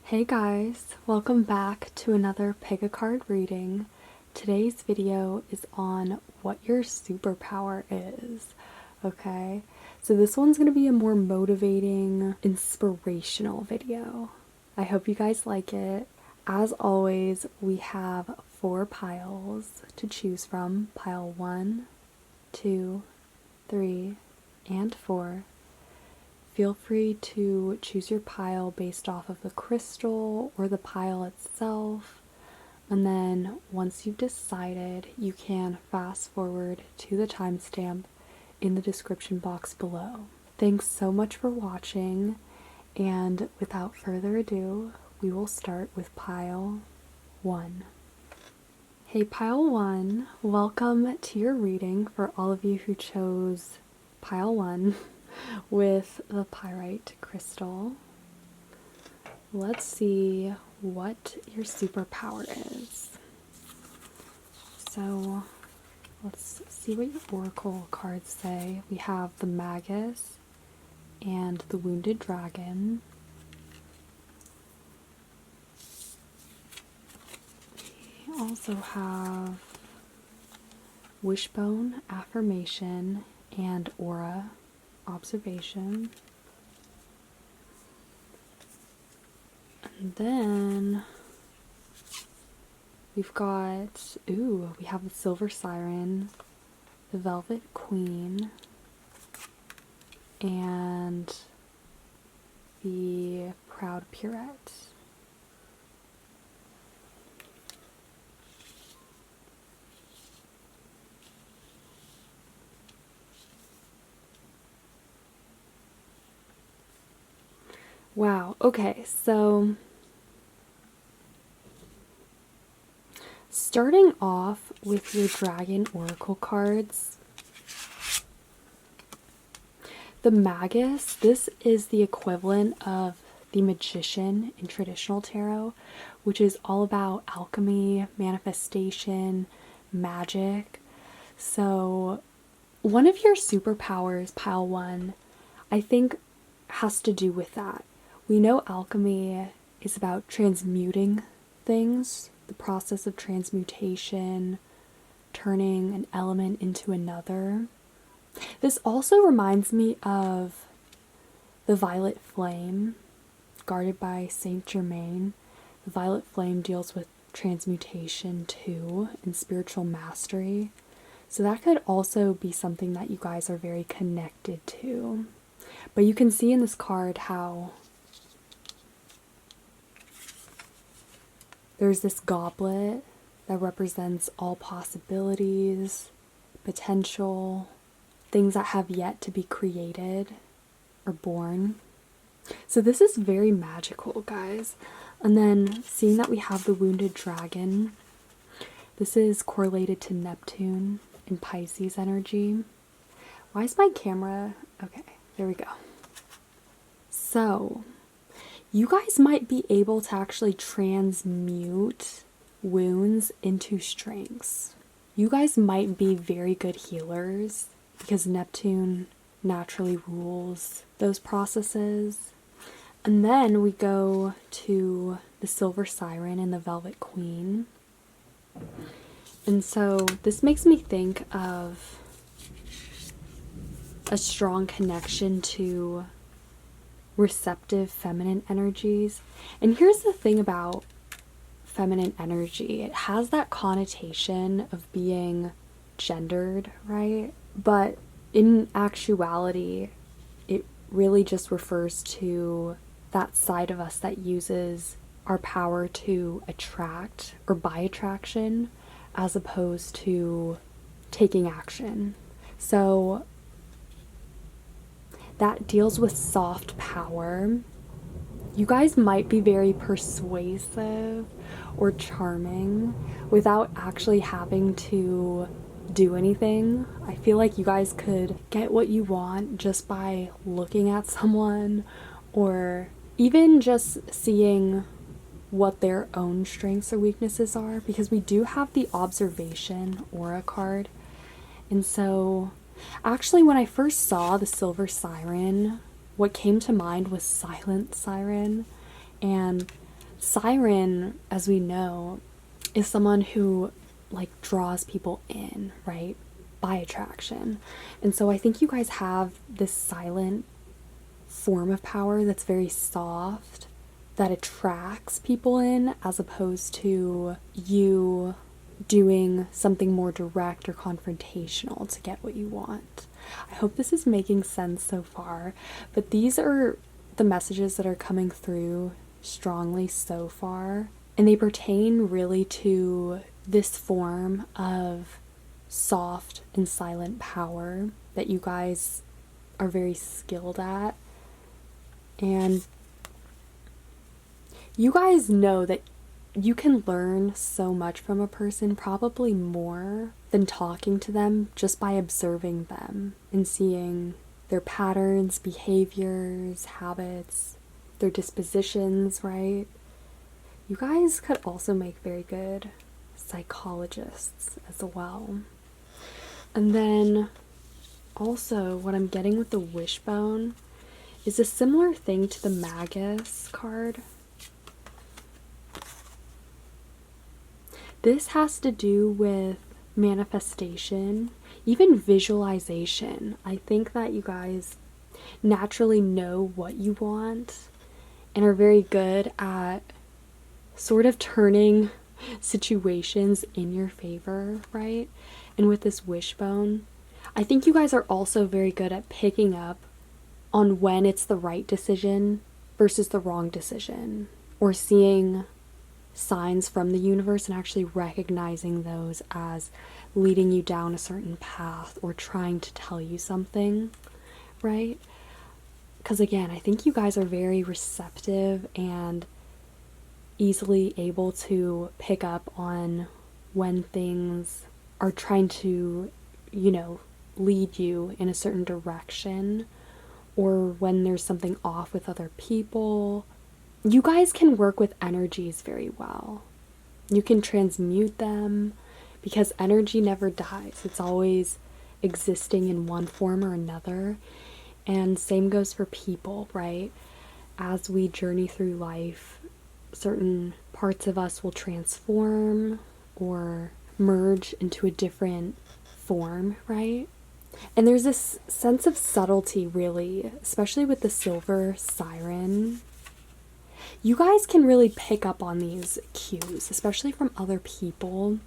Hey guys, welcome back to another Pick a Card reading. Today's video is on what your superpower is, okay? So this one's going to be a more motivating, inspirational video. I hope you guys like it. As always, we have 4 piles to choose from. Pile 1, 2, 3, and 4. Feel free to choose your pile based off of the crystal or the pile itself. And then once you've decided, you can fast forward to the timestamp in the description box below. Thanks so much for watching, and without further ado, we will start with pile 1. Hey pile 1, welcome to your reading for all of you who chose pile 1. With the Pyrite crystal. Let's see what your superpower is. So let's see what your oracle cards say. We have the Magus and the Wounded Dragon. We also have Wishbone, Affirmation, and Aura, Observation. And then we've got, we have the Silver Siren, the Velvet Queen, and the Proud Pyrite. Wow, okay, so starting off with your Dragon Oracle cards, the Magus, this is the equivalent of the Magician in traditional tarot, which is all about alchemy, manifestation, magic. So one of your superpowers, pile 1, I think has to do with that. We know alchemy is about transmuting things, the process of transmutation, turning an element into another. This also reminds me of the Violet Flame, guarded by Saint Germain. The Violet Flame deals with transmutation too, and spiritual mastery. So that could also be something that you guys are very connected to. But you can see in this card how there's this goblet that represents all possibilities, potential, things that have yet to be created or born. So this is very magical, guys. And then seeing that we have the Wounded Dragon, this is correlated to Neptune and Pisces energy. Why is my camera? Okay, there we go. So you guys might be able to actually transmute wounds into strengths. You guys might be very good healers because Neptune naturally rules those processes. And then we go to the Silver Siren and the Velvet Queen. And so this makes me think of a strong connection to receptive feminine energies. And here's the thing about feminine energy. It has that connotation of being gendered, right? But in actuality, it really just refers to that side of us that uses our power to attract or by attraction as opposed to taking action. So that deals with soft power. You guys might be very persuasive or charming without actually having to do anything. I feel like you guys could get what you want just by looking at someone or even just seeing what their own strengths or weaknesses are, because we do have the Observation Aura card. And so actually, when I first saw the Silver Siren, what came to mind was Silent Siren, and Siren, as we know, is someone who like draws people in, right? By attraction. And so I think you guys have this silent form of power that's very soft, that attracts people in, as opposed to you doing something more direct or confrontational to get what you want. I hope this is making sense so far, but these are the messages that are coming through strongly so far, and they pertain really to this form of soft and silent power that you guys are very skilled at. And you guys know that you can learn so much from a person, probably more than talking to them, just by observing them and seeing their patterns, behaviors, habits, their dispositions, right? You guys could also make very good psychologists as well. And then also what I'm getting with the wishbone is a similar thing to the Magus card. This has to do with manifestation, even visualization. I think that you guys naturally know what you want and are very good at sort of turning situations in your favor, right? And with this wishbone, I think you guys are also very good at picking up on when it's the right decision versus the wrong decision, or seeing signs from the universe and actually recognizing those as leading you down a certain path or trying to tell you something, right? Because again, I think you guys are very receptive and easily able to pick up on when things are trying to, lead you in a certain direction, or when there's something off with other people. You guys can work with energies very well. You can transmute them because energy never dies. It's always existing in one form or another. And same goes for people, right? As we journey through life, certain parts of us will transform or merge into a different form, right? And there's this sense of subtlety, really, especially with the silver siren. You guys can really pick up on these cues, especially from other people.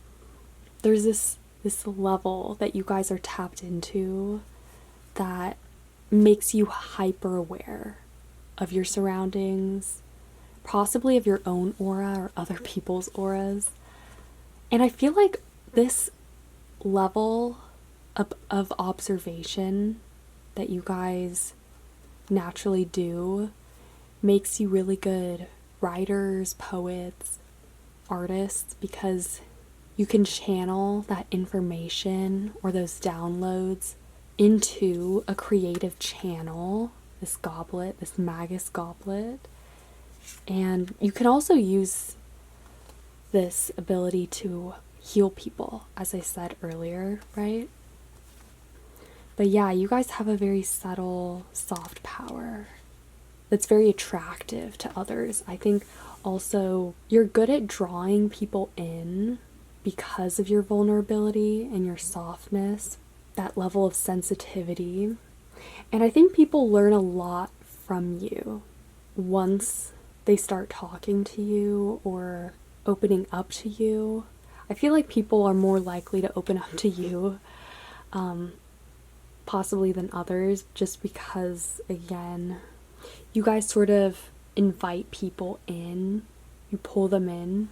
There's this level that you guys are tapped into that makes you hyper aware of your surroundings, possibly of your own aura or other people's auras. And I feel like this level of observation that you guys naturally do makes you really good writers, poets, artists, because you can channel that information or those downloads into a creative channel, this goblet, this Magus goblet. And you can also use this ability to heal people, as I said earlier, right? But yeah, you guys have a very subtle, soft power that's very attractive to others. I think also you're good at drawing people in because of your vulnerability and your softness, that level of sensitivity. And I think people learn a lot from you once they start talking to you or opening up to you. I feel like people are more likely to open up to you, possibly than others, just because, again, you guys sort of invite people in, you pull them in,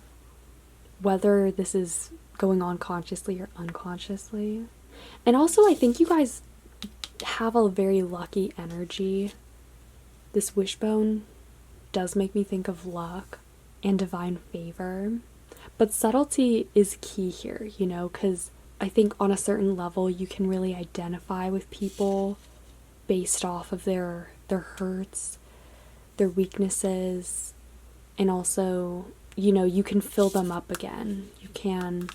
whether this is going on consciously or unconsciously. And also, I think you guys have a very lucky energy. This wishbone does make me think of luck and divine favor. But subtlety is key here, because I think on a certain level you can really identify with people based off of their hurts, their weaknesses, and also, you can fill them up again. You can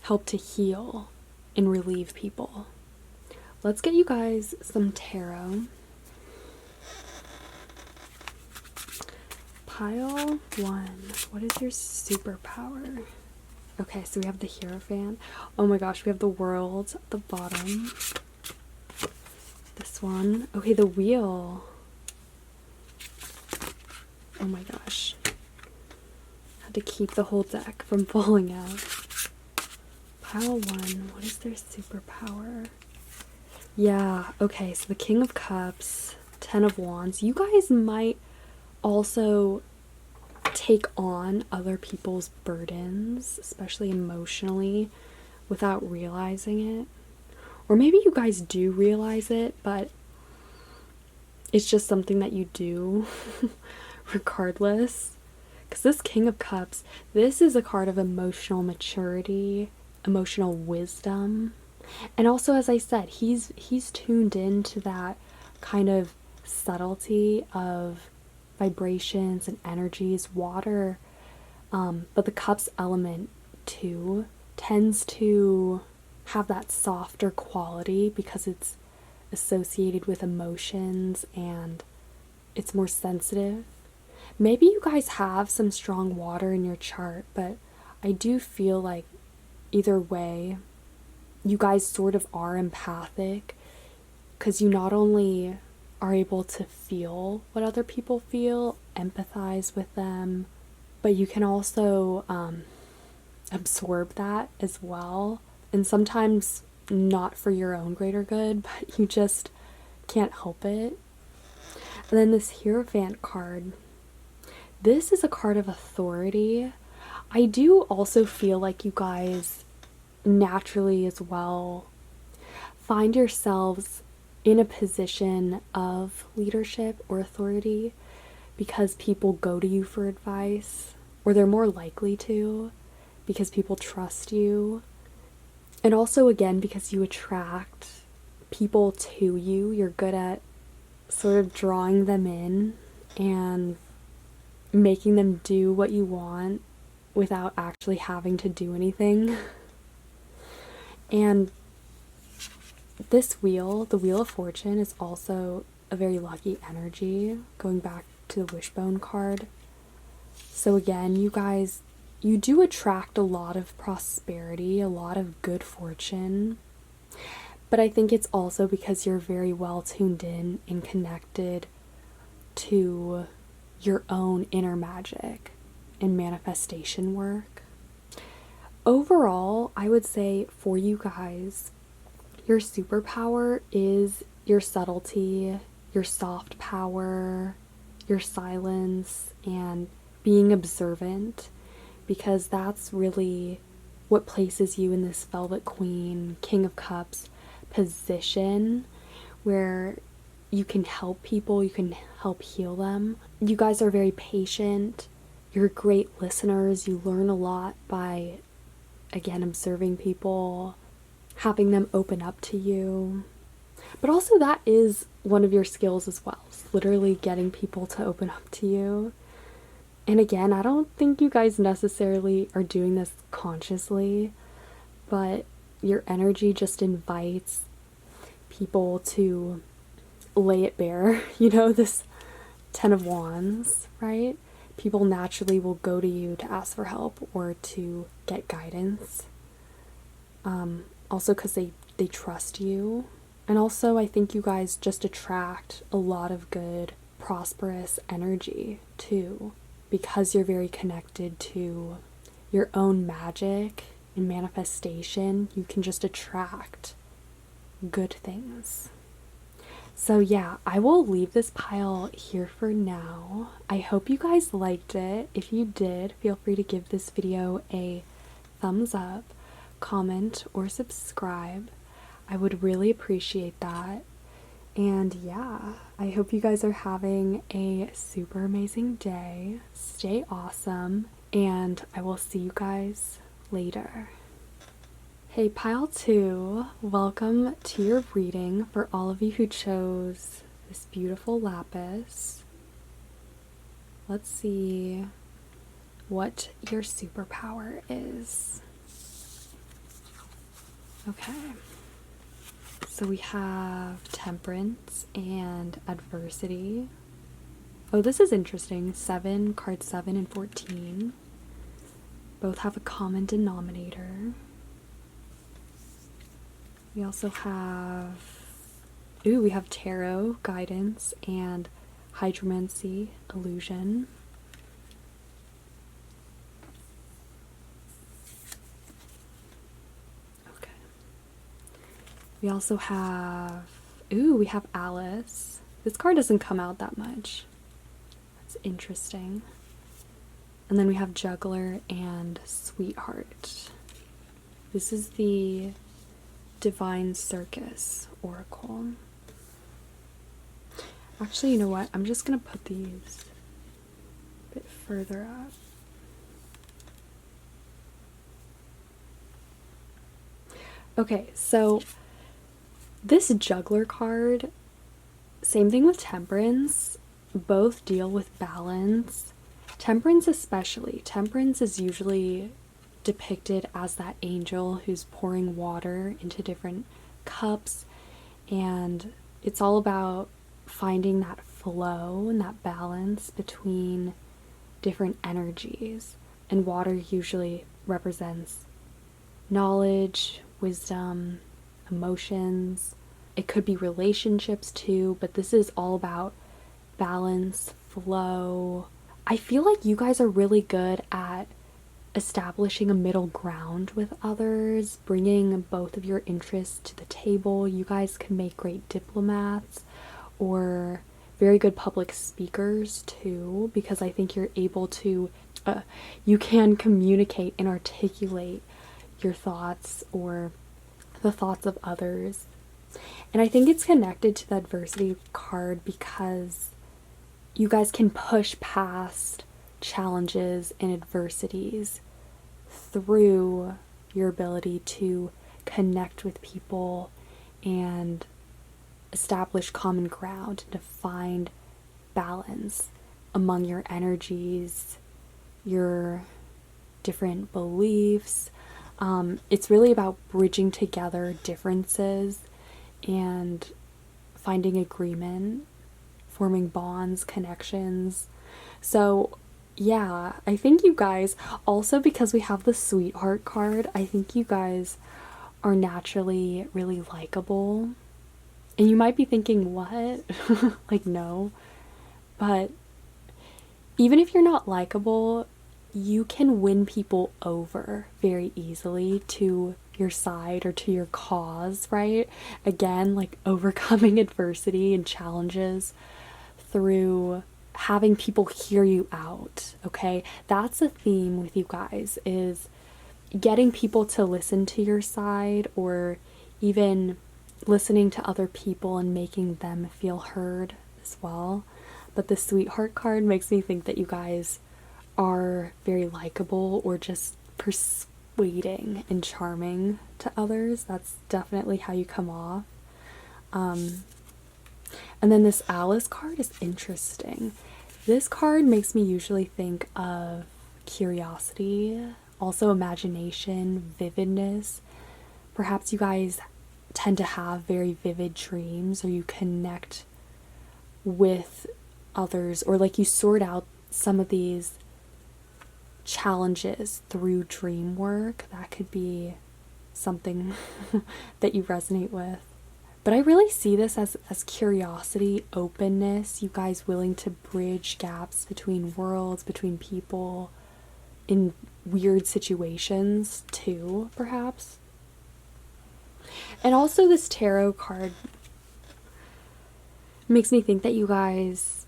help to heal and relieve people. Let's get you guys some tarot. Pile 1, what is your superpower? Okay, so we have the Hierophant. Oh my gosh, we have the World at the bottom. This one. Okay, the Wheel. Oh my gosh. Had to keep the whole deck from falling out. Pile 1, what is their superpower? Yeah, okay, so the King of Cups, 10 of Wands. You guys might also take on other people's burdens, especially emotionally, without realizing it. Or maybe you guys do realize it, but it's just something that you do regardless. Because this King of Cups, this is a card of emotional maturity, emotional wisdom. And also, as I said, he's tuned into that kind of subtlety of vibrations and energies, water. But the Cups element too tends to have that softer quality because it's associated with emotions and it's more sensitive. Maybe you guys have some strong water in your chart, but I do feel like either way, you guys sort of are empathic because you not only are able to feel what other people feel, empathize with them, but you can also absorb that as well. And sometimes not for your own greater good, but you just can't help it. And then this Hierophant card. This is a card of authority. I do also feel like you guys naturally as well find yourselves in a position of leadership or authority because people go to you for advice, or they're more likely to because people trust you. And also, again, because you attract people to you, you're good at sort of drawing them in and making them do what you want without actually having to do anything. And this wheel, the Wheel of Fortune, is also a very lucky energy, going back to the Wishbone card. So again, you guys, you do attract a lot of prosperity, a lot of good fortune. But I think it's also because you're very well tuned in and connected to your own inner magic and manifestation work. Overall, I would say for you guys, your superpower is your subtlety, your soft power, your silence, and being observant, because that's really what places you in this Velvet Queen, King of Cups position where you can help people, you can help heal them. You guys are very patient. You're great listeners. You learn a lot by, again, observing people, having them open up to you. But also that is one of your skills as well. It's literally getting people to open up to you. And again, I don't think you guys necessarily are doing this consciously, but your energy just invites people to lay it bare. You know, this 10 of Wands, right? People naturally will go to you to ask for help or to get guidance. Also because they trust you. And also I think you guys just attract a lot of good, prosperous energy too, because you're very connected to your own magic and manifestation. You can just attract good things. So yeah, I will leave this pile here for now. I hope you guys liked it. If you did, feel free to give this video a thumbs up, comment, or subscribe. I would really appreciate that. And yeah, I hope you guys are having a super amazing day. Stay awesome, and I will see you guys later. Hey Pile 2, welcome to your reading for all of you who chose this beautiful lapis. Let's see what your superpower is. Okay, so we have temperance and adversity. Oh, this is interesting. 7, card 7 and 14. Both have a common denominator. We also have, ooh, we have tarot, guidance, and hydromancy, illusion. Okay. We also have, ooh, we have Alice. This card doesn't come out that much. That's interesting. And then we have Juggler and Sweetheart. This is the Divine Circus Oracle. Actually, you know what? I'm just going to put these a bit further up. Okay, so this Juggler card, same thing with Temperance. Both deal with balance. Temperance especially. Temperance is usually depicted as that angel who's pouring water into different cups, and it's all about finding that flow and that balance between different energies. And water usually represents knowledge, wisdom, emotions. It could be relationships too, but this is all about balance, flow. I feel like you guys are really good at establishing a middle ground with others, bringing both of your interests to the table. You guys can make great diplomats or very good public speakers too, because I think you're able to, you can communicate and articulate your thoughts or the thoughts of others. And I think it's connected to the adversity card because you guys can push past challenges and adversities through your ability to connect with people and establish common ground, to find balance among your energies, your different beliefs. It's really about bridging together differences and finding agreement, forming bonds, connections. So yeah, I think you guys, also because we have the Sweetheart card, I think you guys are naturally really likable. And you might be thinking, what? Like, no. But even if you're not likable, you can win people over very easily to your side or to your cause, right? Again, like overcoming adversity and challenges through having people hear you out, okay? That's a theme with you guys, is getting people to listen to your side, or even listening to other people and making them feel heard as well. But the Sweetheart card makes me think that you guys are very likable or just persuading and charming to others. That's definitely how you come off. And then this Alice card is interesting. This card makes me usually think of curiosity, also imagination, vividness. Perhaps you guys tend to have very vivid dreams, or you connect with others, or like you sort out some of these challenges through dream work. That could be something that you resonate with. But I really see this as curiosity, openness, you guys willing to bridge gaps between worlds, between people, in weird situations too, perhaps. And also this tarot card makes me think that you guys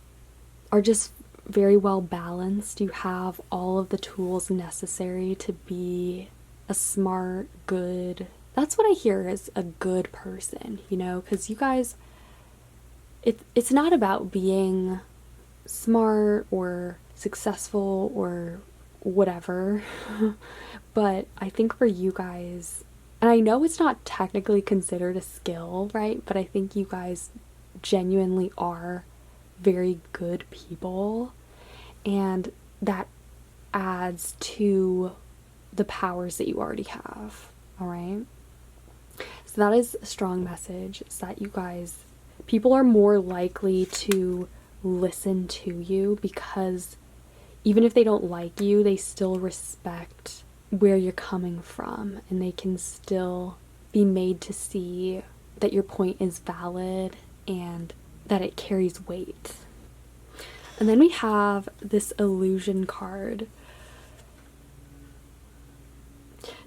are just very well balanced. You have all of the tools necessary to be a smart, good, that's what I hear as a good person, you know, because you guys, it's not about being smart or successful or whatever, but I think for you guys, and I know it's not technically considered a skill, right, but I think you guys genuinely are very good people, and that adds to the powers that you already have, all right? So that is a strong message, is that you guys, people are more likely to listen to you, because even if they don't like you, they still respect where you're coming from, and they can still be made to see that your point is valid and that it carries weight. And then we have this illusion card.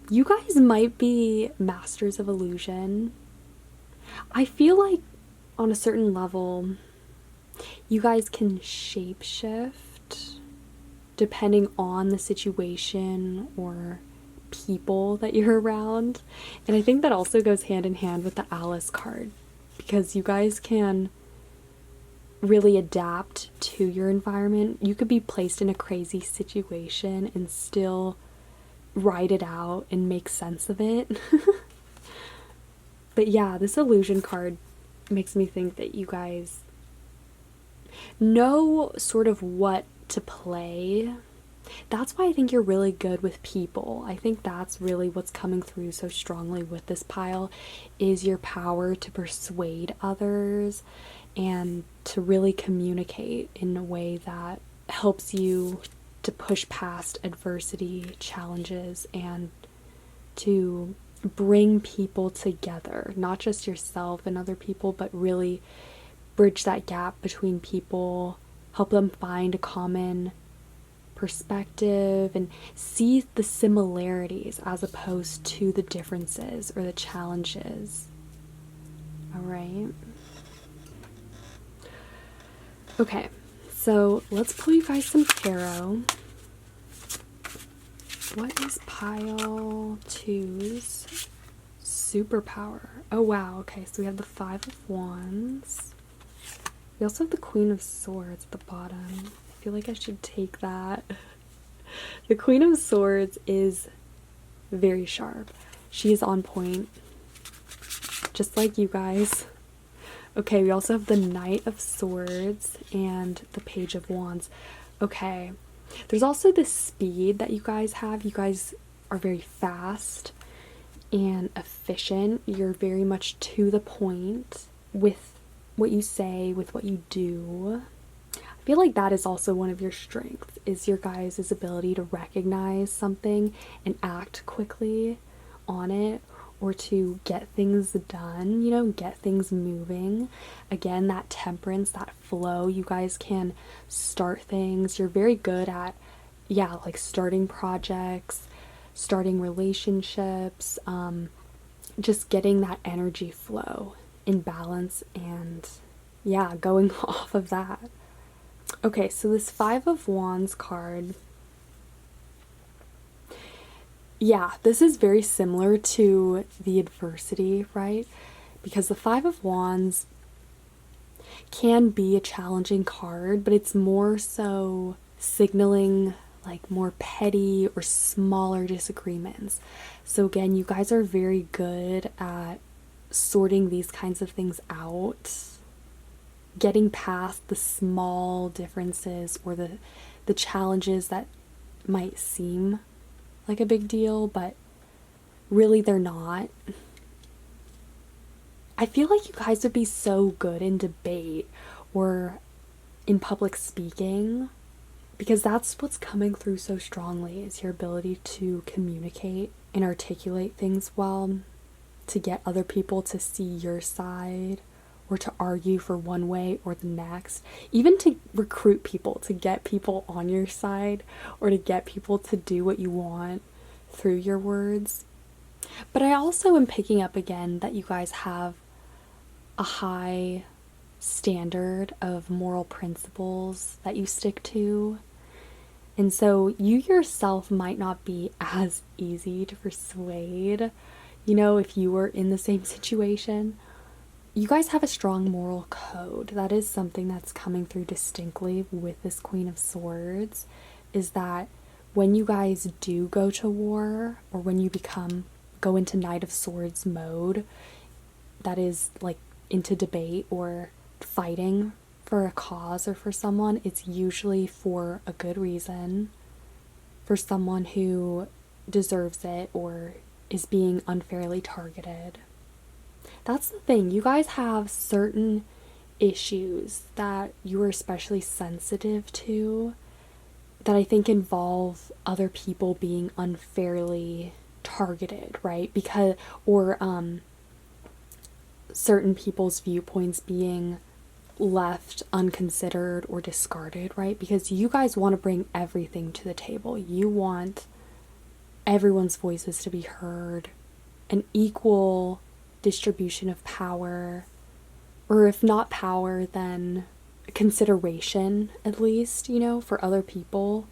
You guys might be masters of illusion. I feel like on a certain level, you guys can shapeshift depending on the situation or people that you're around. And I think that also goes hand in hand with the Alice card, because you guys can really adapt to your environment. You could be placed in a crazy situation and still ride it out and make sense of it. But yeah, this illusion card makes me think that you guys know sort of what to play. That's why I think you're really good with people. I think that's really what's coming through so strongly with this pile, is your power to persuade others and to really communicate in a way that helps you to push past adversity, challenges, and to bring people together, not just yourself and other people, but really bridge that gap between people, help them find a common perspective and see the similarities as opposed to the differences or the challenges. All right. Okay, so let's pull you guys some tarot. What is pile 2's superpower? Oh wow, okay, so we have the 5 of Wands. We also have the Queen of Swords at the bottom. I feel like I should take that. The Queen of Swords is very sharp. She is on point, just like you guys. Okay, we also have the Knight of Swords and the Page of Wands. Okay, there's also the speed that you guys have. You guys are very fast and efficient. You're very much to the point with what you say, with what you do. I feel like that is also one of your strengths, is your guys' ability to recognize something and act quickly on it, or to get things done, you know, get things moving. Again, that temperance, that flow, you guys can start things. You're very good at, yeah, like starting projects, starting relationships, just getting that energy flow in balance and, yeah, going off of that. Okay, so this 5 of Wands card, yeah, this is very similar to the adversity, right? Because the 5 of Wands can be a challenging card, but it's more so signaling like more petty or smaller disagreements. So again, you guys are very good at sorting these kinds of things out, getting past the small differences or the challenges that might seem like a big deal, but really they're not. I feel like you guys would be so good in debate or in public speaking, because that's what's coming through so strongly, is your ability to communicate and articulate things well, to get other people to see your side or to argue for one way or the next, even to recruit people, to get people on your side or to get people to do what you want through your words. But I also am picking up again that you guys have a high standard of moral principles that you stick to. And so you yourself might not be as easy to persuade, you know, if you were in the same situation. You guys have a strong moral code. That is something that's coming through distinctly with this Queen of Swords, is that when you guys do go to war, or when you go into Knight of Swords mode, that is like into debate or fighting for a cause or for someone, it's usually for a good reason, for someone who deserves it or is being unfairly targeted. That's the thing. You guys have certain issues that you are especially sensitive to that I think involve other people being unfairly targeted, right? Because, or certain people's viewpoints being left unconsidered or discarded, right? Because you guys want to bring everything to the table. You want everyone's voices to be heard, an equal distribution of power, or if not power, then consideration, at least, you know, for other people.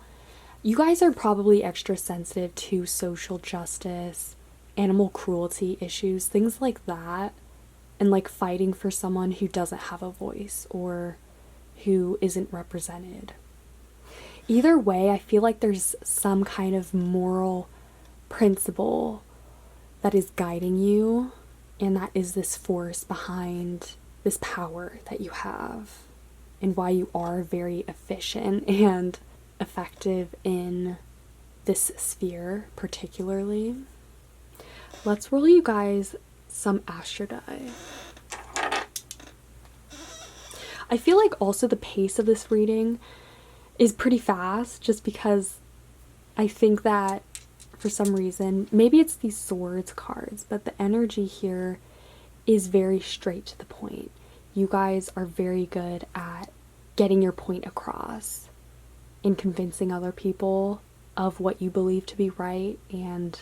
You guys are probably extra sensitive to social justice, animal cruelty issues, things like that, and like fighting for someone who doesn't have a voice or who isn't represented. Either way, I feel like there's some kind of moral principle that is guiding you, and that is this force behind this power that you have, and why you are very efficient and effective in this sphere particularly. Let's roll you guys some Astrodive. I feel like also the pace of this reading is pretty fast, just because I think that for some reason, maybe it's these swords cards, but the energy here is very straight to the point. You guys are very good at getting your point across and convincing other people of what you believe to be right and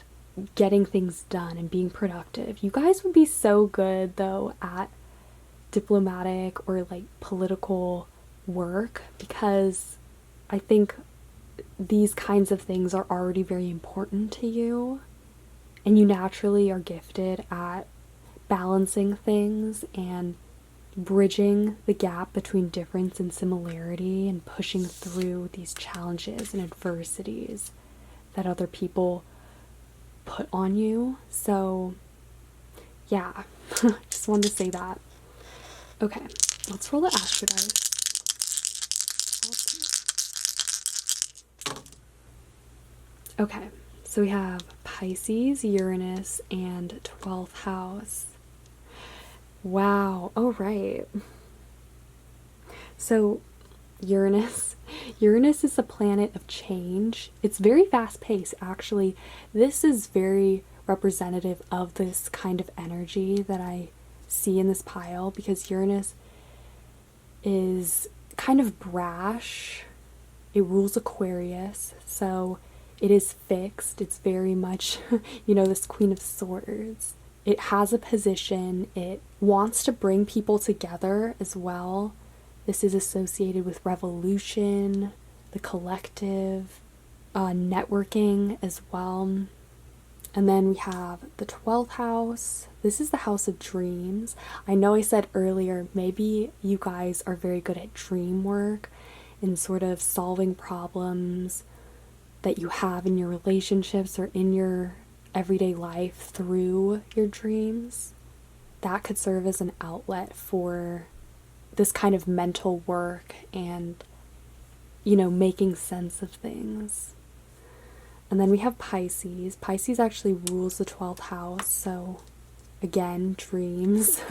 getting things done and being productive. You guys would be so good though at diplomatic or like political work, because I think these kinds of things are already very important to you, and you naturally are gifted at balancing things and bridging the gap between difference and similarity and pushing through these challenges and adversities that other people put on you. So yeah, just wanted to say that. Okay, let's roll the Astrodive. Okay, so we have Pisces, Uranus, and 12th house. Wow, oh right. So Uranus is a planet of change. It's very fast paced, actually. This is very representative of this kind of energy that I see in this pile, because Uranus is kind of brash. It rules Aquarius, so it is fixed. It's very much, you know, this Queen of Swords. It has a position. It wants to bring people together as well. This is associated with revolution, the collective, networking as well. And then we have the 12th house. This is the house of dreams. I know I said earlier, maybe you guys are very good at dream work and sort of solving problems that you have in your relationships or in your everyday life through your dreams. That could serve as an outlet for this kind of mental work and, you know, making sense of things. And then we have Pisces. Pisces actually rules the 12th house, so again, dreams.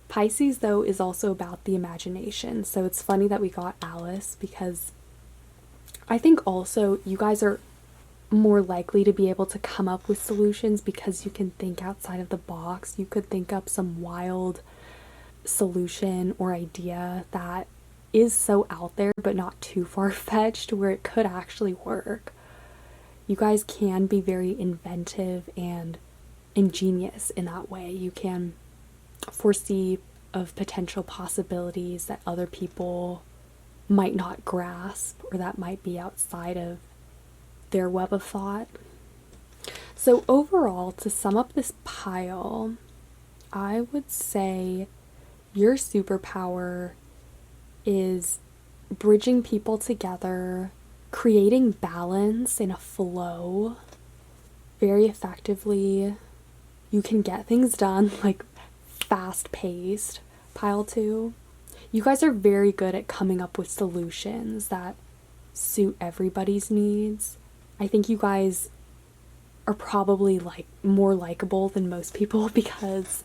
Pisces, though, is also about the imagination. So it's funny that we got Alice, because I think also you guys are more likely to be able to come up with solutions because you can think outside of the box. You could think up some wild solution or idea that is so out there but not too far-fetched where it could actually work. You guys can be very inventive and ingenious in that way. You can foresee of potential possibilities that other people might not grasp or that might be outside of their web of thought. So overall, to sum up this pile, I would say your superpower is bridging people together, creating balance in a flow very effectively. You can get things done, like fast paced. Pile 2, you guys are very good at coming up with solutions that suit everybody's needs. I think you guys are probably like more likable than most people because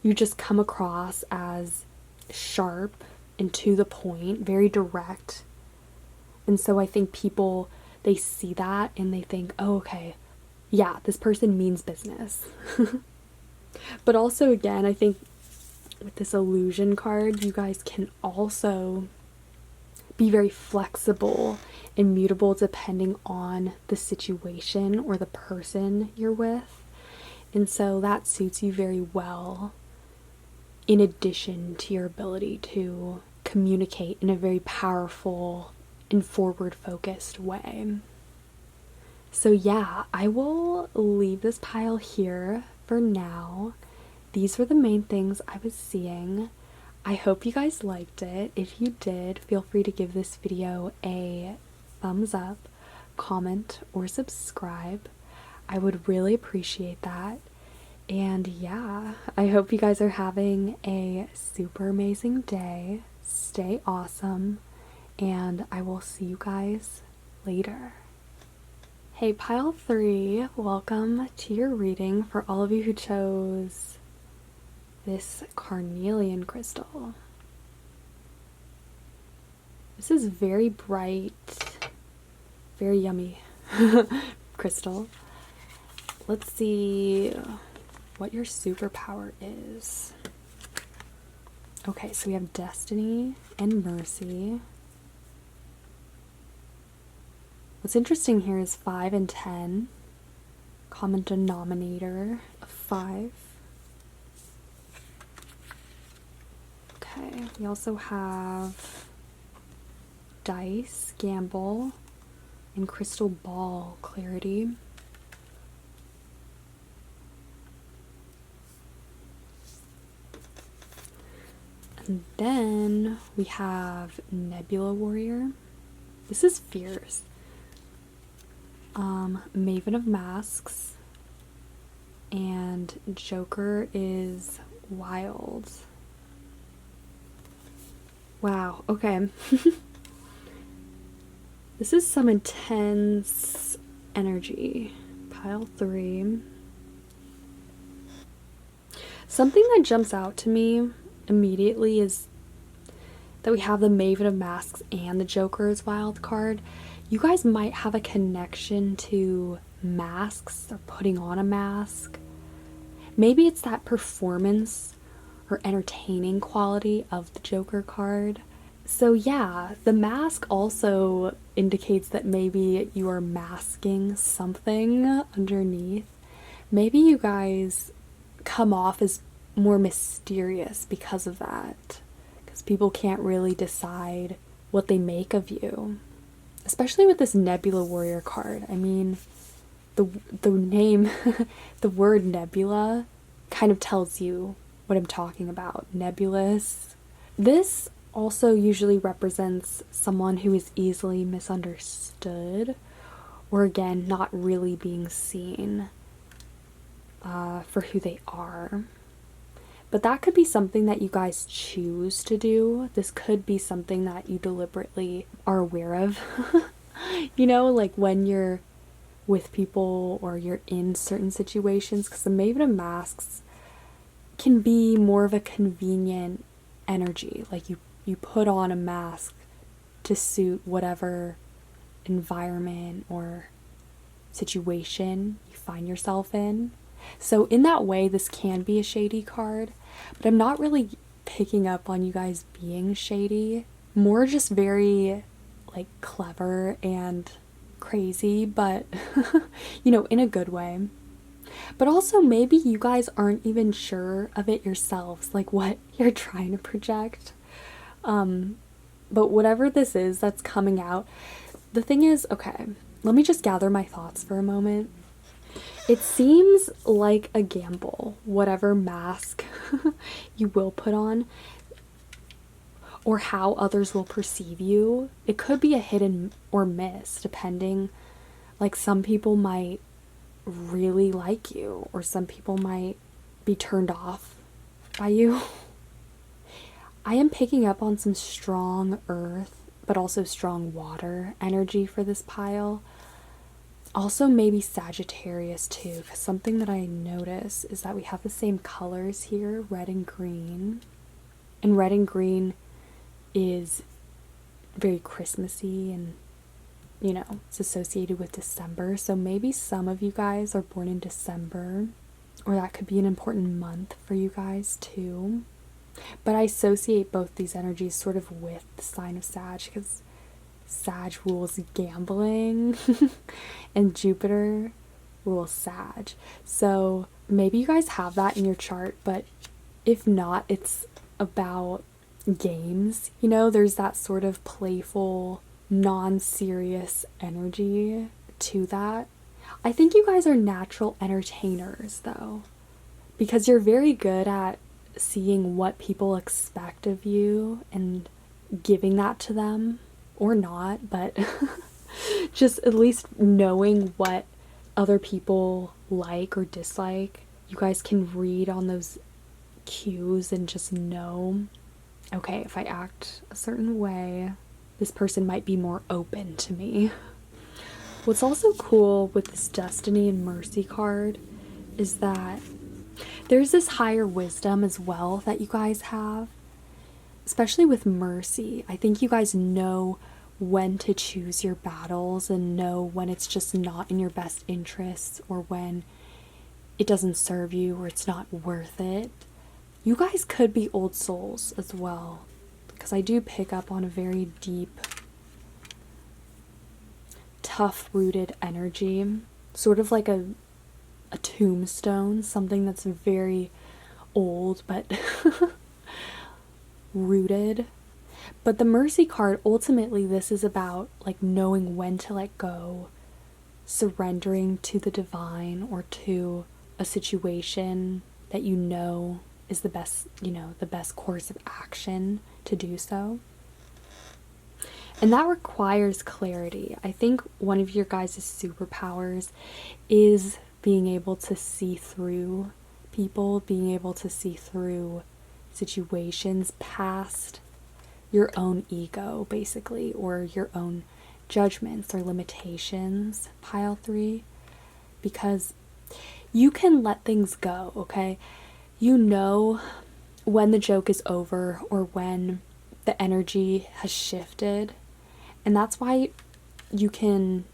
you just come across as sharp and to the point, very direct. And so I think people, they see that and they think, oh, okay, yeah, this person means business. But also, again, I think with this illusion card, you guys can also be very flexible and mutable depending on the situation or the person you're with. And so that suits you very well, in addition to your ability to communicate in a very powerful and forward focused way. So yeah, I will leave this pile here for now. These were the main things I was seeing. I hope you guys liked it. If you did, feel free to give this video a thumbs up, comment, or subscribe. I would really appreciate that. And yeah, I hope you guys are having a super amazing day. Stay awesome, and I will see you guys later. Hey, pile 3, welcome to your reading for all of you who chose this Carnelian crystal. This is very bright, very yummy crystal. Let's see what your superpower is. Okay, so we have Destiny and Mercy. What's interesting here is 5 and 10. Common denominator of 5. Okay, we also have Dice, Gamble, and Crystal Ball, Clarity. And then we have Nebula Warrior. This is fierce. Maven of Masks, and Joker is wild. Wow, okay. This is some intense energy. Pile 3. Something that jumps out to me immediately is that we have the Maven of Masks and the Joker as wild card. You guys might have a connection to masks or putting on a mask. Maybe it's that performance or entertaining quality of the Joker card. So yeah, the mask also indicates that maybe you are masking something underneath. Maybe you guys come off as more mysterious because of that. Because people can't really decide what they make of you. Especially with this Nebula Warrior card. I mean, the name, the word nebula kind of tells you what I'm talking about. Nebulous. This also usually represents someone who is easily misunderstood, or again, not really being seen for who they are. But that could be something that you guys choose to do. This could be something that you deliberately are aware of. You know, like when you're with people or you're in certain situations, because the Maven of Masks can be more of a convenient energy. Like you put on a mask to suit whatever environment or situation you find yourself in. So in that way, this can be a shady card, but I'm not really picking up on you guys being shady. More just very, like, clever and crazy, but, you know, in a good way. But also maybe you guys aren't even sure of it yourselves, like what you're trying to project. But whatever this is that's coming out, the thing is, okay, let me just gather my thoughts for a moment. It seems like a gamble, whatever mask you will put on, or how others will perceive you. It could be a hit or miss, depending. Like, some people might really like you, or some people might be turned off by you. I am picking up on some strong earth, but also strong water energy for this pile. Also maybe Sagittarius too, because something that I notice is that we have the same colors here, red and green. And red and green is very Christmassy, and you know, it's associated with December. So maybe some of you guys are born in December, or that could be an important month for you guys too. But I associate both these energies sort of with the sign of Sag, because Sag rules gambling and Jupiter rules Sag. So maybe you guys have that in your chart, but if not, it's about games. You know, there's that sort of playful, non-serious energy to that. I think you guys are natural entertainers though, because you're very good at seeing what people expect of you and giving that to them, or not, but just at least knowing what other people like or dislike. You guys can read on those cues and just know, okay, if I act a certain way, this person might be more open to me. What's also cool with this Destiny and Mercy card is that there's this higher wisdom as well that you guys have, especially with Mercy. I think you guys know when to choose your battles and know when it's just not in your best interests, or when it doesn't serve you or it's not worth it. You guys could be old souls as well, because I do pick up on a very deep, tough-rooted energy, sort of like a tombstone, something that's very old but rooted. But the Mercy card, ultimately this is about like knowing when to let go, surrendering to the divine or to a situation that you know is the best, you know, the best course of action to do so. And that requires clarity. I think one of your guys' superpowers is being able to see through people, being able to see through situations past your own ego, basically, or your own judgments or limitations, pile 3, because you can let things go, okay? You know when the joke is over or when the energy has shifted, and that's why you can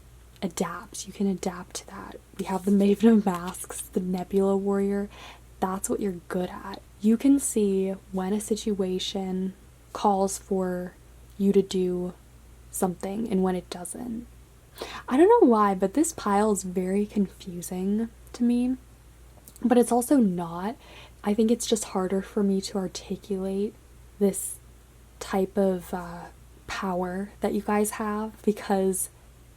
adapt. You can adapt to that. We have the Maven of Masks, the Nebula Warrior. That's what you're good at. You can see when a situation calls for you to do something and when it doesn't. I don't know why, but this pile is very confusing to me, but it's also not. I think it's just harder for me to articulate this type of power that you guys have, because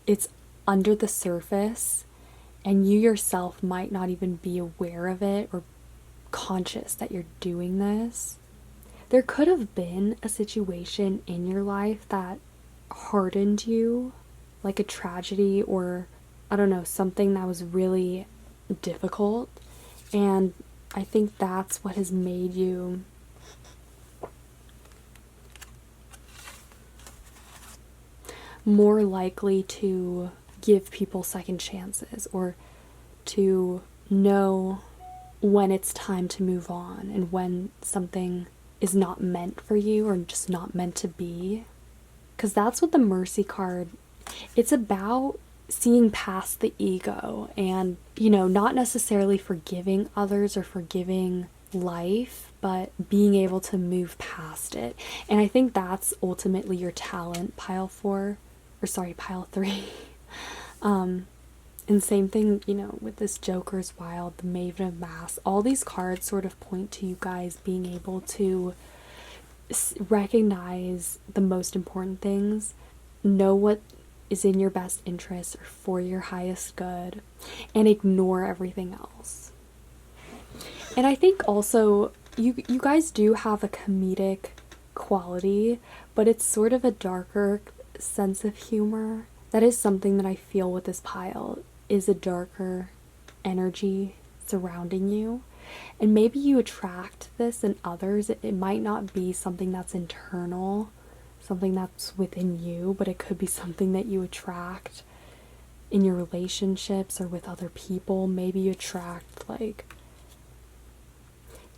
it's under the surface and you yourself might not even be aware of it or conscious that you're doing this. There could have been a situation in your life that hardened you, like a tragedy, or I don't know, something that was really difficult, and I think that's what has made you more likely to give people second chances, or to know when it's time to move on and when something is not meant for you or just not meant to be. Because that's what the Mercy card, it's about seeing past the ego and, you know, not necessarily forgiving others or forgiving life, but being able to move past it. And I think that's ultimately your talent, pile 4, or sorry, pile 3. And same thing, you know, with this Joker's Wild, the Maven of Masks, all these cards sort of point to you guys being able to recognize the most important things, know what is in your best interest or for your highest good, and ignore everything else. And I think also you guys do have a comedic quality, but it's sort of a darker sense of humor. That is something that I feel with this pile, is a darker energy surrounding you. And maybe you attract this in others. It might not be something that's internal, something that's within you, but it could be something that you attract in your relationships or with other people. Maybe you attract like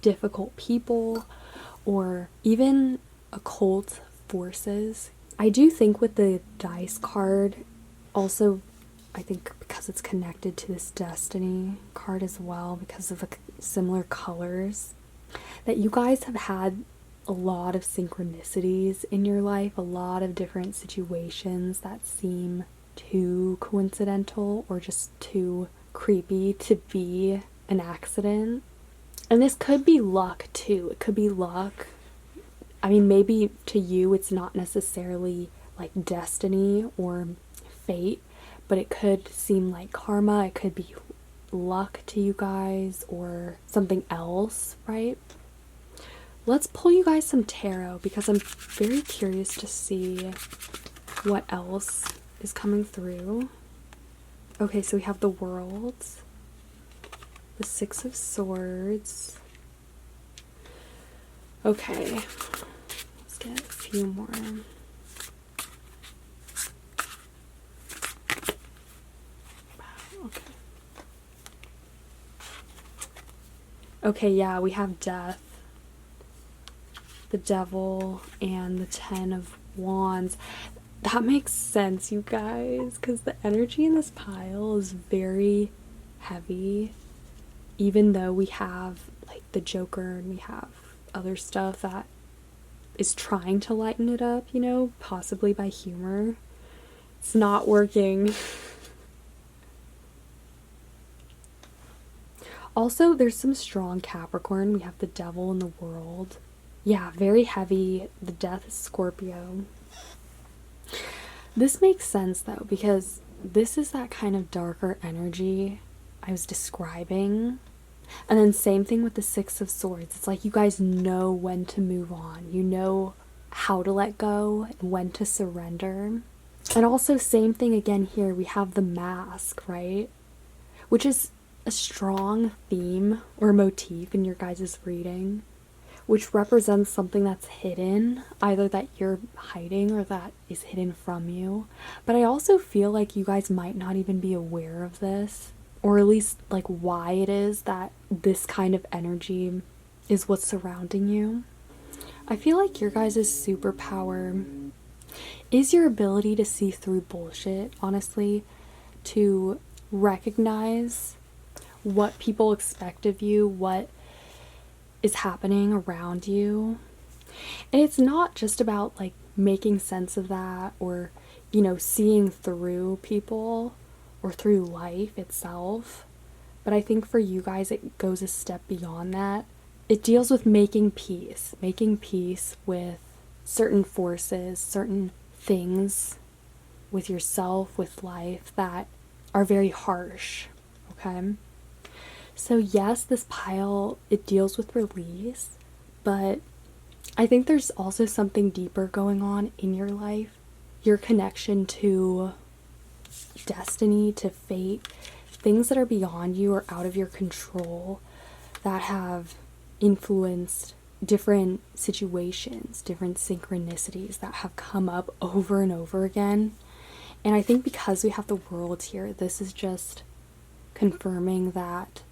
difficult people, or even occult forces. I do think with the dice card, also, I think because it's connected to this destiny card as well, because of the similar colors, that you guys have had a lot of synchronicities in your life, a lot of different situations that seem too coincidental or just too creepy to be an accident. And this could be luck too. It could be luck. I mean, maybe to you it's not necessarily like destiny or fate, but it could seem like karma. It could be luck to you guys or something else, right? Let's pull you guys some tarot because I'm very curious to see what else is coming through. Okay, so we have the World, the Six of Swords. Okay, let's get a few more. Okay, yeah, we have Death, the Devil, and the Ten of Wands. That makes sense, you guys, because the energy in this pile is very heavy. Even though we have like the Joker and we have other stuff that is trying to lighten it up, you know, possibly by humor, it's not working. Also, there's some strong Capricorn. We have the Devil in the World. Yeah, very heavy. The Death is Scorpio. This makes sense though, because this is that kind of darker energy I was describing. And then same thing with the Six of Swords. It's like you guys know when to move on. You know how to let go and when to surrender. And also same thing again here. We have the Mask, right? Which is a strong theme or motif in your guys' reading, which represents something that's hidden, either that you're hiding or that is hidden from you. But I also feel like you guys might not even be aware of this, or at least like why it is that this kind of energy is what's surrounding you. I feel like your guys' superpower is your ability to see through bullshit, honestly, to recognize what people expect of you, what is happening around you. And it's not just about like making sense of that or, you know, seeing through people or through life itself. But I think for you guys, it goes a step beyond that. It deals with making peace with certain forces, certain things with yourself, with life that are very harsh, okay? So yes, this pile, it deals with release, but I think there's also something deeper going on in your life. Your connection to destiny, to fate, things that are beyond you or out of your control that have influenced different situations, different synchronicities that have come up over and over again. And I think because we have the World here, this is just confirming that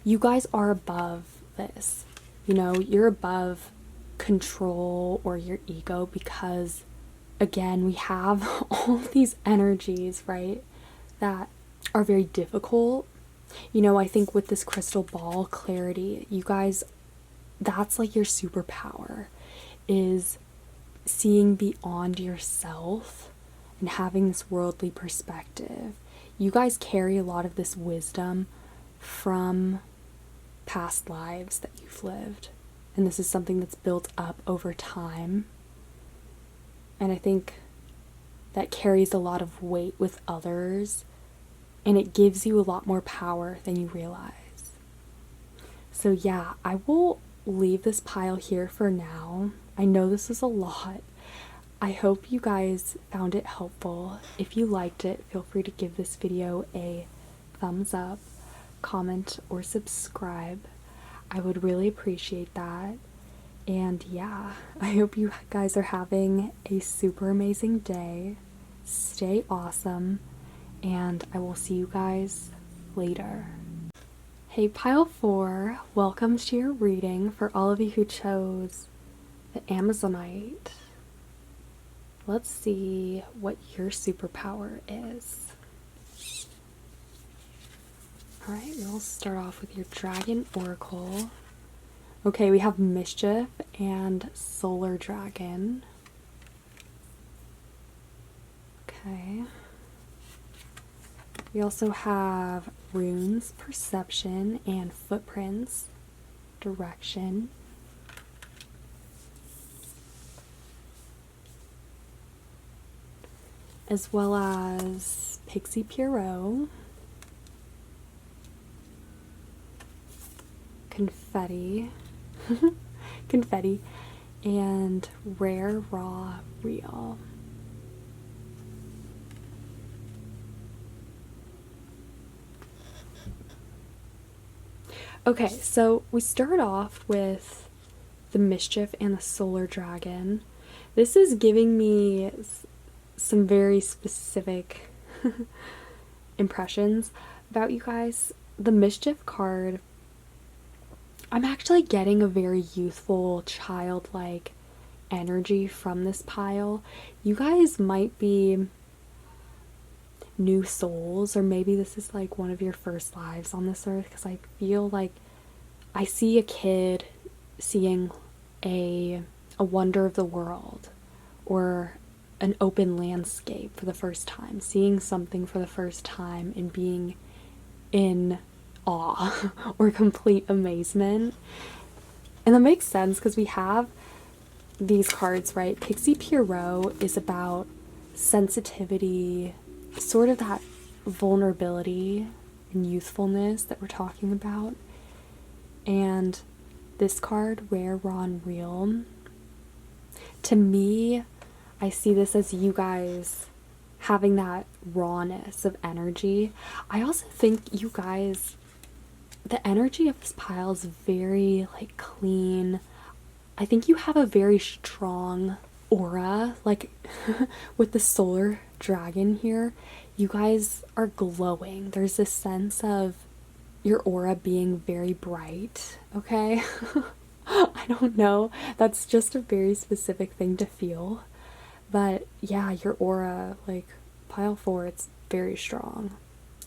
you guys are above this. You know, you're above control or your ego because, again, we have all these energies, right, that are very difficult. You know, I think with this crystal ball clarity, you guys, that's like your superpower, is seeing beyond yourself and having this worldly perspective. You guys carry a lot of this wisdom from past lives that you've lived. And this is something that's built up over time. And I think that carries a lot of weight with others. And it gives you a lot more power than you realize. So yeah, I will leave this pile here for now. I know this is a lot. I hope you guys found it helpful. If you liked it, feel free to give this video a thumbs up, comment, or subscribe. I would really appreciate that. And yeah, I hope you guys are having a super amazing day. Stay awesome, and I will see you guys later. Hey Pile 4, welcome to your reading for all of you who chose the Amazonite. Let's see what your superpower is. Alright, we'll start off with your Dragon Oracle. Okay, we have Mischief and Solar Dragon. Okay. We also have Runes, Perception, and Footprints, Direction. As well as Pixie Pierrot, Confetti, Confetti, and Rare Raw Real. Okay, so we start off with the Mischief and the Solar Dragon. This is giving me some very specific impressions about you guys. The Mischief card, I'm actually getting a very youthful, childlike energy from this pile. You guys might be new souls, or maybe this is like one of your first lives on this earth, because I feel like I see a kid seeing a wonder of the world or an open landscape for the first time, seeing something for the first time and being in awe or complete amazement. And that makes sense because we have these cards, right? Pixie Pierrot is about sensitivity, sort of that vulnerability and youthfulness that we're talking about. And this card, Rare, Raw, and Real, to me, I see this as you guys having that rawness of energy. I also think you guys, the energy of this pile is very like clean. I think you have a very strong aura, like with the Solar Dragon here, you guys are glowing. There's this sense of your aura being very bright, okay? I don't know. That's just a very specific thing to feel. But yeah, your aura, like pile 4, it's very strong.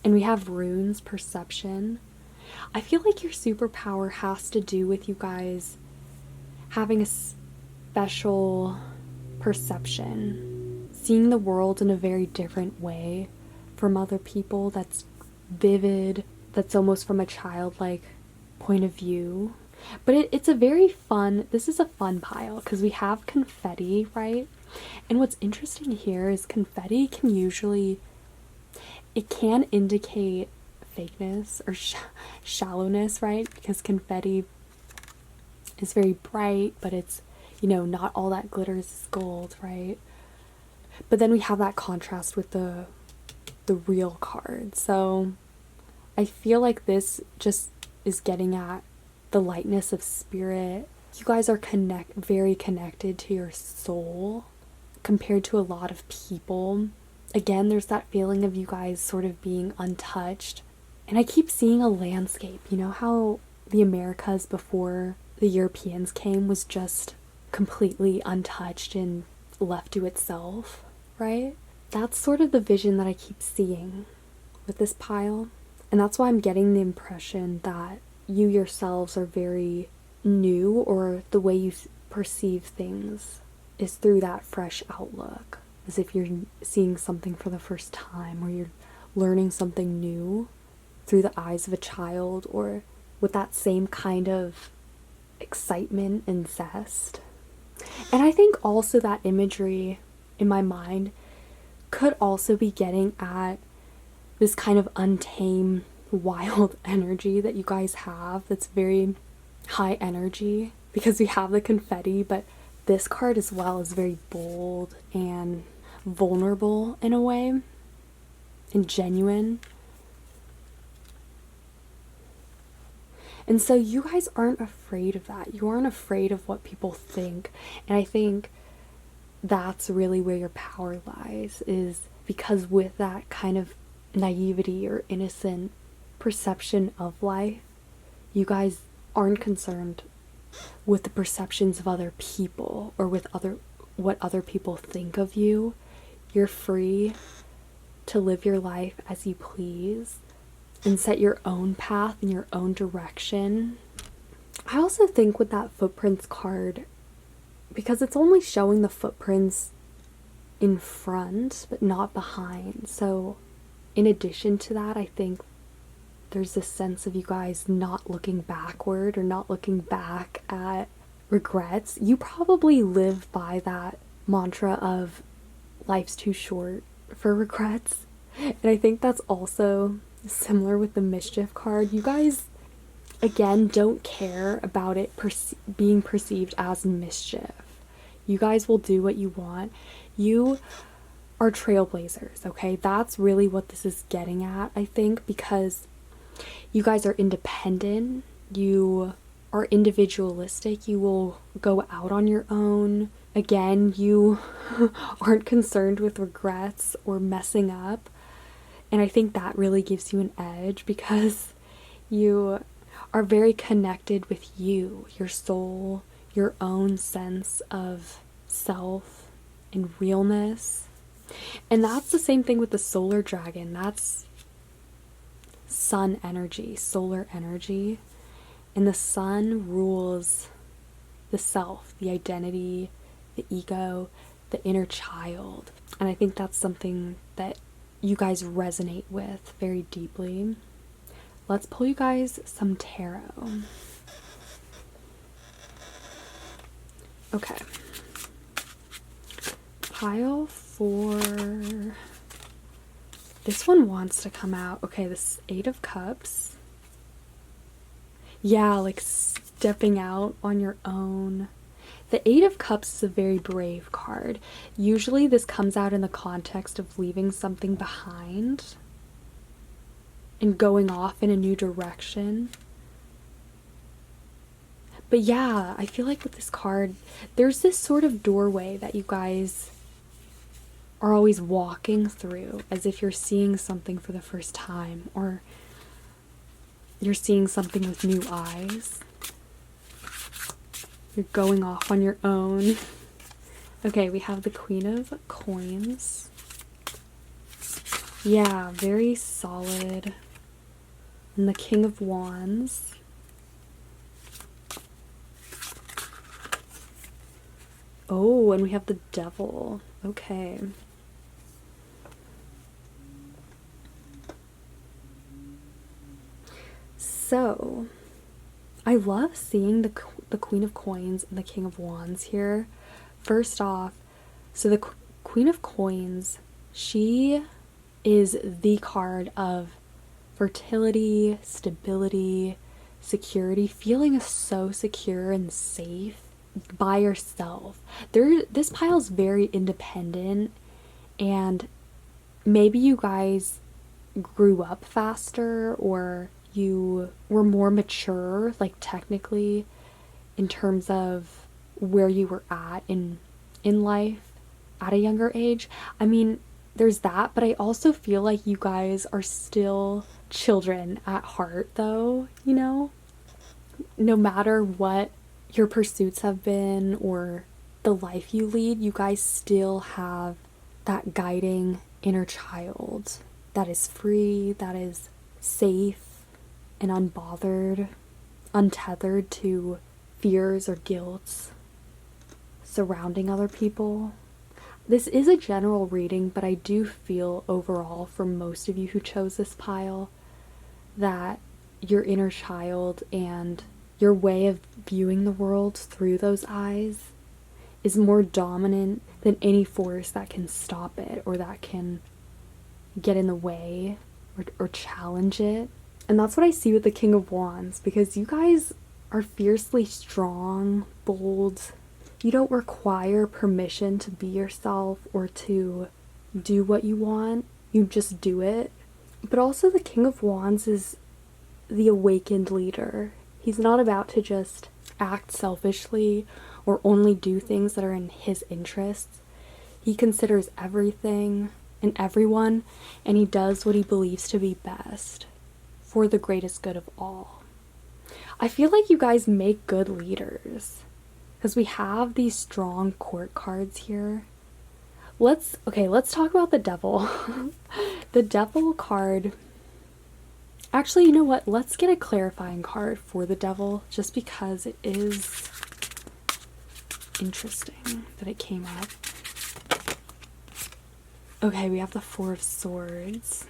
And we have Runes, Perception. I feel like your superpower has to do with you guys having a special perception, seeing the world in a very different way from other people, that's vivid, that's almost from a childlike point of view. But it's a very fun, this is a fun pile because we have confetti, right? And what's interesting here is confetti can usually, it can indicate fakeness or shallowness, right? Because confetti is very bright, but it's, you know, not all that glitters is gold, right? But then we have that contrast with the real card. So I feel like this just is getting at the lightness of spirit. You guys are very connected to your soul compared to a lot of people. Again, there's that feeling of you guys sort of being untouched. And I keep seeing a landscape. You know how the Americas before the Europeans came was just completely untouched and left to itself, right? That's sort of the vision that I keep seeing with this pile. And that's why I'm getting the impression that you yourselves are very new, or the way you perceive things is through that fresh outlook, as if you're seeing something for the first time, or you're learning something new through the eyes of a child, or with that same kind of excitement and zest. And I think also that imagery in my mind could also be getting at this kind of untamed, wild energy that you guys have that's very high energy, because we have the confetti, but this card as well is very bold and vulnerable in a way, and genuine. And so you guys aren't afraid of that. You aren't afraid of what people think. And I think that's really where your power lies, is because with that kind of naivety or innocent perception of life, you guys aren't concerned with the perceptions of other people or with what other people think of you. You're free to live your life as you please and set your own path in your own direction. I also think with that footprints card, because it's only showing the footprints in front but not behind, so in addition to that, I think there's this sense of you guys not looking backward or not looking back at regrets. You probably live by that mantra of life's too short for regrets. And I think that's also similar with the mischief card. You guys, again, don't care about it being perceived as mischief. You guys will do what you want. You are trailblazers, okay? That's really what this is getting at, I think, because you guys are independent. You are individualistic. You will go out on your own. Again, you aren't concerned with regrets or messing up. And I think that really gives you an edge because you are very connected with you, your soul, your own sense of self and realness. And that's the same thing with the solar dragon. That's sun energy, solar energy. And the sun rules the self, the identity, the ego, the inner child. And I think that's something that you guys resonate with very deeply. Let's pull you guys some tarot. Okay. Pile 4. This one wants to come out. Okay, this 8 of Cups. Yeah, like stepping out on your own. The 8 of Cups is a very brave card. Usually this comes out in the context of leaving something behind and going off in a new direction. But yeah, I feel like with this card, there's this sort of doorway that you guys are always walking through as if you're seeing something for the first time, or you're seeing something with new eyes. You're going off on your own. Okay, we have the Queen of Coins. Yeah, very solid. And the King of Wands. Oh, and we have the Devil. Okay. So, I love seeing the Queen of Coins and the King of Wands here. First off, so the Queen of Coins, she is the card of fertility, stability, security, feeling so secure and safe by yourself. This pile is very independent, and maybe you guys grew up faster, or you were more mature, like technically, in terms of where you were at in life at a younger age. I mean, there's that, but I also feel like you guys are still children at heart, though, you know? No matter what your pursuits have been or the life you lead, you guys still have that guiding inner child that is free, that is safe and unbothered, untethered to fears or guilt surrounding other people. This is a general reading, but I do feel overall, for most of you who chose this pile, that your inner child and your way of viewing the world through those eyes is more dominant than any force that can stop it or that can get in the way or challenge it. And that's what I see with the King of Wands, because you guys are fiercely strong, bold. You don't require permission to be yourself or to do what you want. You just do it. But also the King of Wands is the awakened leader. He's not about to just act selfishly or only do things that are in his interests. He considers everything and everyone, and he does what he believes to be best for the greatest good of all. I feel like you guys make good leaders because we have these strong court cards here. Let's talk about the devil. The devil card. Actually, you know what? Let's get a clarifying card for the devil just because it is interesting that it came up. Okay, we have the Four of Swords.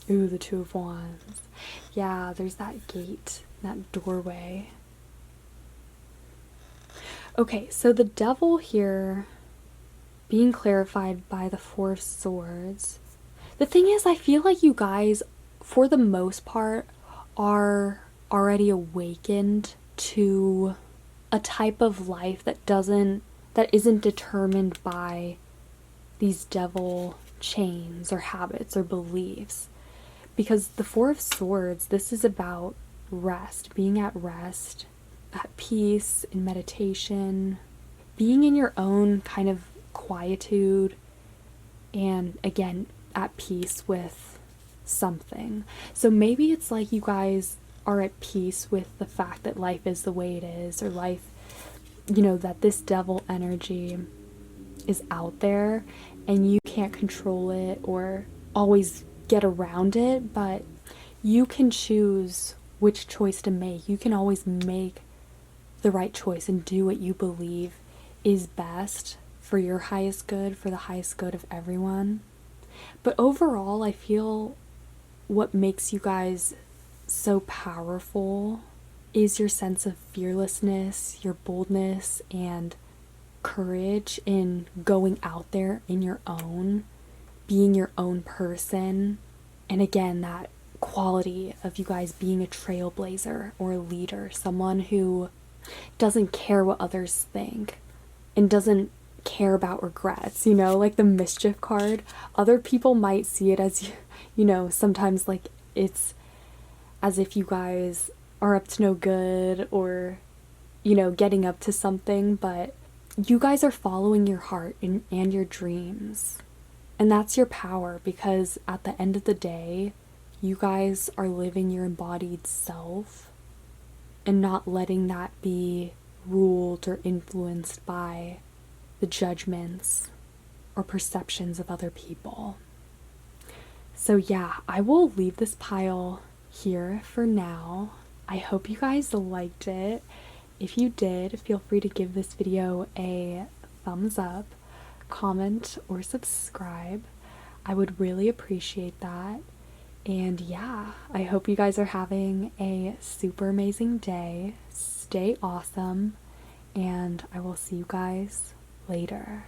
Ooh, the Two of Wands. Yeah, there's that gate, that doorway. Okay, so the devil here being clarified by the Four of Swords. The thing is, I feel like you guys, for the most part, are already awakened to a type of life that isn't determined by these devil chains or habits or beliefs. Because the Four of Swords, this is about rest, being at rest, at peace, in meditation, being in your own kind of quietude, and again, at peace with something. So maybe it's like you guys are at peace with the fact that life is the way it is, or life, that this devil energy is out there and you can't control it or always get around it, but you can choose which choice to make. You can always make the right choice and do what you believe is best for your highest good, for the highest good of everyone. But overall, I feel what makes you guys so powerful is your sense of fearlessness, your boldness, and courage in going out there in your own, being your own person. And again, that quality of you guys being a trailblazer or a leader, someone who doesn't care what others think and doesn't care about regrets, like the mischief card. Other people might see it as, sometimes like it's as if you guys are up to no good or, getting up to something, but you guys are following your heart and your dreams. And that's your power, because at the end of the day, you guys are living your embodied self and not letting that be ruled or influenced by the judgments or perceptions of other people. So yeah, I will leave this pile here for now. I hope you guys liked it. If you did, feel free to give this video a thumbs up, comment, or subscribe. I would really appreciate that. And yeah, I hope you guys are having a super amazing day. Stay awesome, and I will see you guys later.